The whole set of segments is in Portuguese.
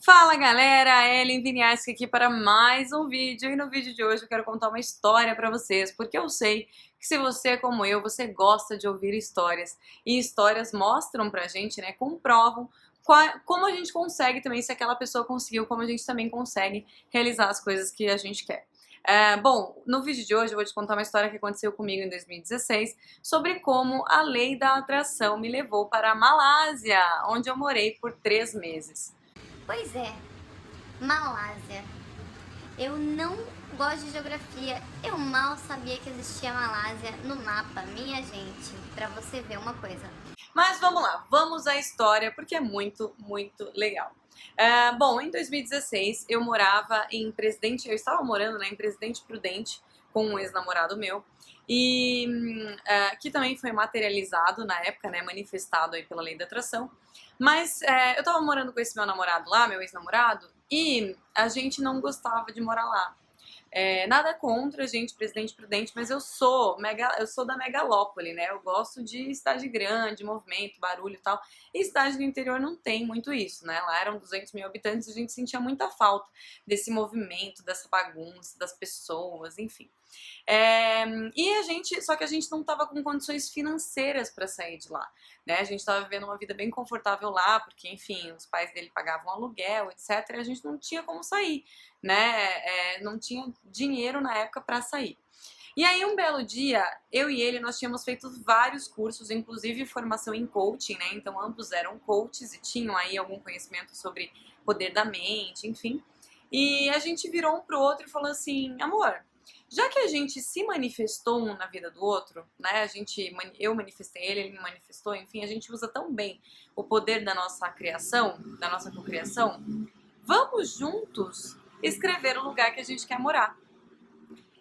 Fala galera, Ellen Viniarski aqui para mais um vídeo e no vídeo de hoje eu quero contar uma história para vocês, porque eu sei que se você é como eu, você gosta de ouvir histórias e histórias mostram pra gente, né, comprovam como a gente consegue também, se aquela pessoa conseguiu, como a gente também consegue realizar as coisas que a gente quer. Bom, no vídeo de hoje eu vou te contar uma história que aconteceu comigo em 2016 sobre como a lei da atração me levou para a Malásia, onde eu morei por 3 meses. Pois é, Malásia. Eu não gosto de geografia. Eu mal sabia que existia Malásia no mapa, minha gente. Pra você ver uma coisa. Mas vamos lá, vamos à história porque é muito, muito legal. Bom, em 2016 eu morava em Presidente, eu estava morando, né, em Presidente Prudente com um ex-namorado meu e que também foi materializado na época, né, manifestado aí pela lei da atração. Mas eu estava morando com esse meu namorado lá, meu ex-namorado, e a gente não gostava de morar lá. Nada contra, gente, Presidente Prudente, mas eu sou da megalópole, né? Eu gosto de cidade grande, movimento, barulho e tal. E cidade do interior não tem muito isso, né? Lá eram 200 mil habitantes e a gente sentia muita falta desse movimento, dessa bagunça, das pessoas, enfim. Só que a gente não estava com condições financeiras para sair de lá, né? A gente estava vivendo uma vida bem confortável lá, porque, enfim, os pais dele pagavam aluguel, etc. E a gente não tinha como sair, né? Não tinha dinheiro na época para sair. E aí, um belo dia, eu e ele, nós tínhamos feito vários cursos, inclusive formação em coaching, né? Então, ambos eram coaches e tinham aí algum conhecimento sobre poder da mente, enfim. E a gente virou um pro outro e falou assim, amor, já que a gente se manifestou um na vida do outro, né? Eu manifestei ele, ele me manifestou, enfim, a gente usa tão bem o poder da nossa criação, da nossa cocriação. Vamos juntos escrever o lugar que a gente quer morar.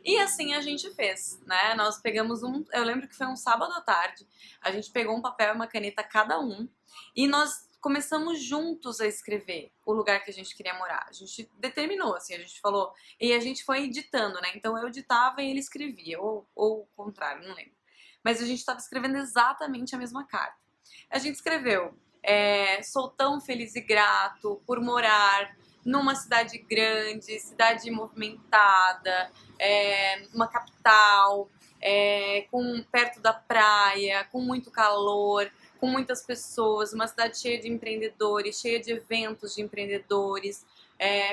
E assim a gente fez, né? Nós pegamos eu lembro que foi um sábado à tarde, a gente pegou um papel e uma caneta cada um e nós começamos juntos a escrever o lugar que a gente queria morar. A gente determinou, assim, a gente falou, e a gente foi editando, né? Então eu editava e ele escrevia, ou o contrário, não lembro. Mas a gente estava escrevendo exatamente a mesma carta. A gente escreveu, sou tão feliz e grato por morar numa cidade grande, cidade movimentada, uma capital, perto da praia, com muito calor, com muitas pessoas, uma cidade cheia de empreendedores, cheia de eventos de empreendedores,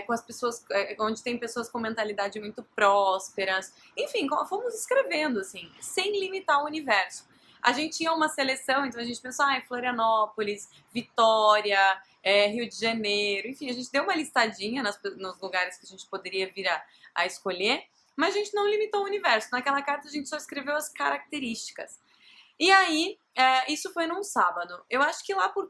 com as pessoas, onde tem pessoas com mentalidade muito prósperas. Enfim, fomos escrevendo assim, sem limitar o universo. A gente tinha uma seleção, então a gente pensou, Florianópolis, Vitória, Rio de Janeiro, enfim, a gente deu uma listadinha nos lugares que a gente poderia vir a escolher, mas a gente não limitou o universo. Naquela carta a gente só escreveu as características. E aí, isso foi num sábado. Eu acho que lá por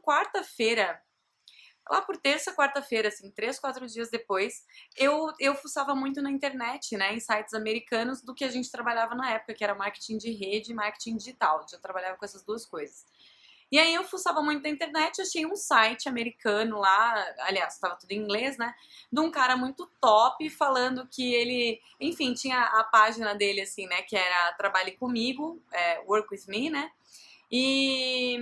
terça, quarta-feira, assim, 3, 4 dias depois, eu fuçava muito na internet, né, em sites americanos do que a gente trabalhava na época, que era marketing de rede e marketing digital. Já trabalhava com essas duas coisas. E aí eu fuçava muito na internet, achei um site americano lá, aliás, estava tudo em inglês, né? De um cara muito top, falando que ele, enfim, tinha a página dele, assim, né? Que era Trabalhe Comigo, Work With Me, né? E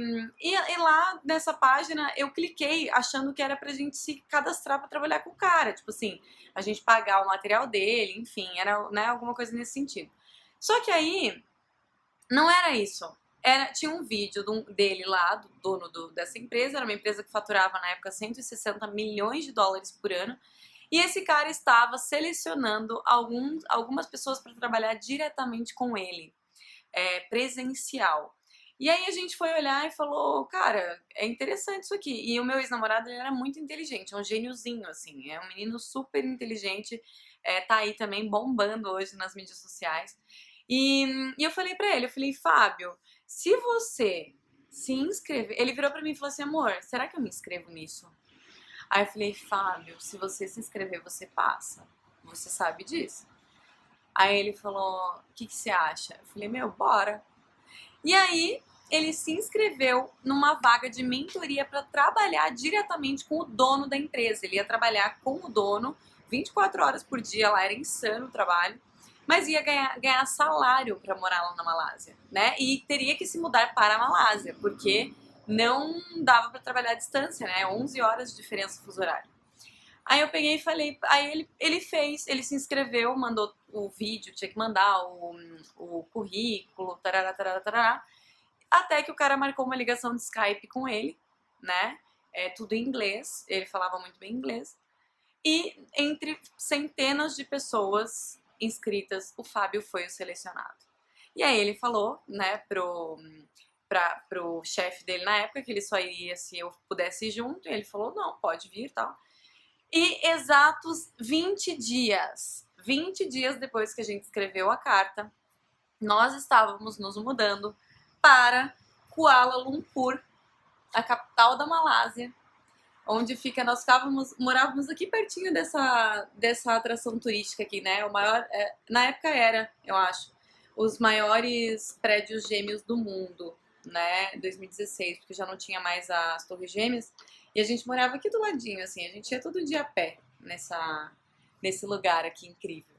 lá nessa página eu cliquei achando que era pra gente se cadastrar pra trabalhar com o cara. Tipo assim, a gente pagar o material dele, enfim, era, né, alguma coisa nesse sentido. Só que aí não era isso. Tinha um vídeo dele lá, do dono dessa empresa, era uma empresa que faturava na época 160 milhões de dólares por ano, e esse cara estava selecionando algumas pessoas para trabalhar diretamente com ele, presencial. E aí a gente foi olhar e falou, cara, é interessante isso aqui. E o meu ex-namorado, ele era muito inteligente, é um gêniozinho, assim, é um menino super inteligente, tá aí também bombando hoje nas mídias sociais. E eu falei pra ele, eu falei, Fábio, se você se inscrever... Ele virou pra mim e falou assim, amor, será que eu me inscrevo nisso? Aí eu falei, Fábio, se você se inscrever, você passa. Você sabe disso? Aí ele falou, o que você acha? Eu falei, meu, bora. E aí ele se inscreveu numa vaga de mentoria para trabalhar diretamente com o dono da empresa. Ele ia trabalhar com o dono 24 horas por dia, lá era insano o trabalho, mas ia ganhar salário para morar lá na Malásia, né? E teria que se mudar para a Malásia, porque não dava para trabalhar à distância, né? 11 horas de diferença fuso horário. Aí eu peguei e falei, aí ele fez, ele se inscreveu, mandou o vídeo, tinha que mandar o currículo, tarará, tarará, tarará, até que o cara marcou uma ligação de Skype com ele, né? Tudo em inglês, ele falava muito bem inglês. E entre centenas de pessoas inscritas, o Fábio foi o selecionado. E aí ele falou, né, pro chefe dele na época que ele só iria se eu pudesse ir junto, e ele falou, não, pode vir e tal. E exatos 20 dias depois que a gente escreveu a carta, nós estávamos nos mudando para Kuala Lumpur, a capital da Malásia, onde fica, morávamos aqui pertinho dessa atração turística aqui, né? O maior, na época era, eu acho, os maiores prédios gêmeos do mundo, né? 2016, porque já não tinha mais as Torres Gêmeas. E a gente morava aqui do ladinho, assim, a gente ia todo dia a pé nesse lugar aqui incrível.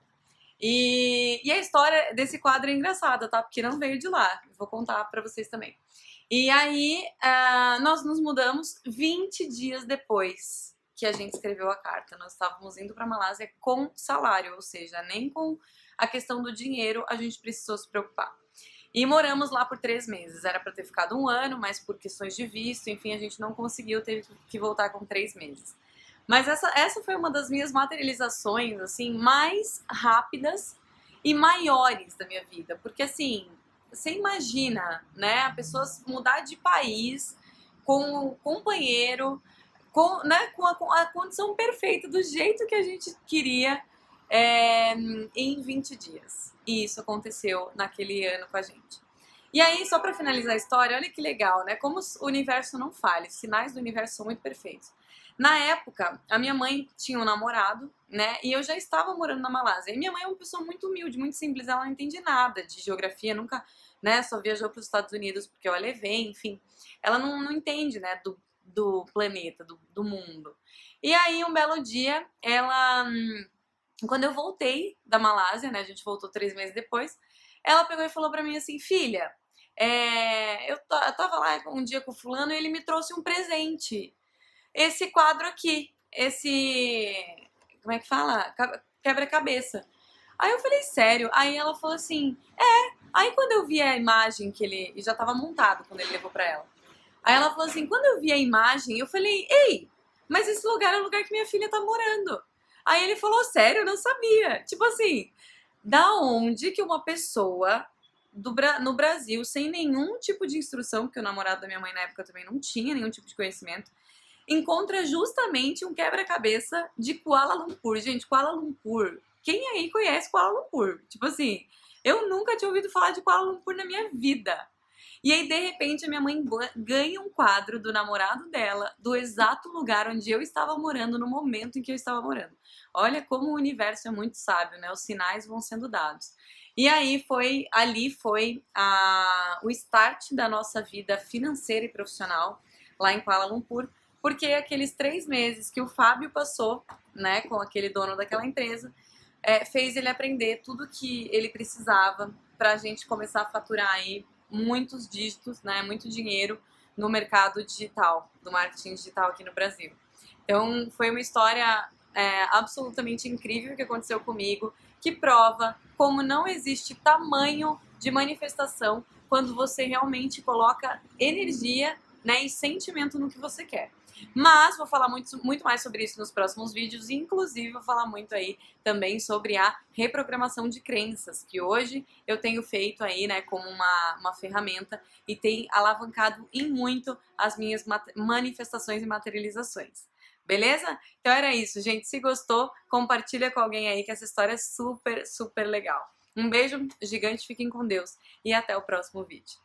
E a história desse quadro é engraçada, tá? Porque não veio de lá. Vou contar pra vocês também. E aí, nós nos mudamos 20 dias depois que a gente escreveu a carta. Nós estávamos indo pra Malásia com salário, ou seja, nem com a questão do dinheiro a gente precisou se preocupar. E moramos lá por 3 meses. Era pra ter ficado 1 ano, mas por questões de visto, enfim, a gente não conseguiu, teve que voltar com 3 meses. Mas essa foi uma das minhas materializações, assim, mais rápidas e maiores da minha vida. Porque, assim, você imagina, né, a pessoa mudar de país com um companheiro, com a condição perfeita, do jeito que a gente queria, em 20 dias. E isso aconteceu naquele ano com a gente. E aí, só pra finalizar a história, olha que legal, né? Como o universo não falha, os sinais do universo são muito perfeitos. Na época, a minha mãe tinha um namorado, né? E eu já estava morando na Malásia. E minha mãe é uma pessoa muito humilde, muito simples, ela não entende nada de geografia, nunca, né? Só viajou para os Estados Unidos porque eu a levei, enfim. Ela não entende, né? Do planeta, do mundo. E aí, um belo dia, quando eu voltei da Malásia, né? A gente voltou 3 meses depois. Ela pegou e falou pra mim assim, filha, eu tava lá um dia com o fulano e ele me trouxe um presente. Esse quadro aqui, como é que fala? Quebra-cabeça. Aí eu falei, sério? Aí ela falou assim, Aí quando eu vi a imagem que ele já tava montado quando ele levou pra ela. Aí ela falou assim, quando eu vi a imagem, eu falei, ei, mas esse lugar é o lugar que minha filha tá morando. Aí ele falou, sério? Eu não sabia. Tipo assim, da onde que uma pessoa no Brasil, sem nenhum tipo de instrução, porque o namorado da minha mãe na época também não tinha nenhum tipo de conhecimento, encontra justamente um quebra-cabeça de Kuala Lumpur. Gente, Kuala Lumpur, quem aí conhece Kuala Lumpur? Tipo assim, eu nunca tinha ouvido falar de Kuala Lumpur na minha vida. E aí, de repente, a minha mãe ganha um quadro do namorado dela, do exato lugar onde eu estava morando, no momento em que eu estava morando. Olha como o universo é muito sábio, né? Os sinais vão sendo dados. E aí ali foi o start da nossa vida financeira e profissional lá em Kuala Lumpur, porque aqueles 3 meses que o Fábio passou, né, com aquele dono daquela empresa, fez ele aprender tudo que ele precisava para a gente começar a faturar aí muitos dígitos, né, muito dinheiro no mercado digital, no marketing digital aqui no Brasil. Então, foi uma história absolutamente incrível que aconteceu comigo, que prova como não existe tamanho de manifestação quando você realmente coloca energia, né, e sentimento no que você quer. Mas vou falar muito mais sobre isso nos próximos vídeos, inclusive vou falar muito aí também sobre a reprogramação de crenças, que hoje eu tenho feito aí, né, como uma ferramenta e tem alavancado em muito as minhas manifestações e materializações. Beleza? Então era isso, gente. Se gostou, compartilha com alguém aí que essa história é super, super legal. Um beijo gigante, fiquem com Deus e até o próximo vídeo.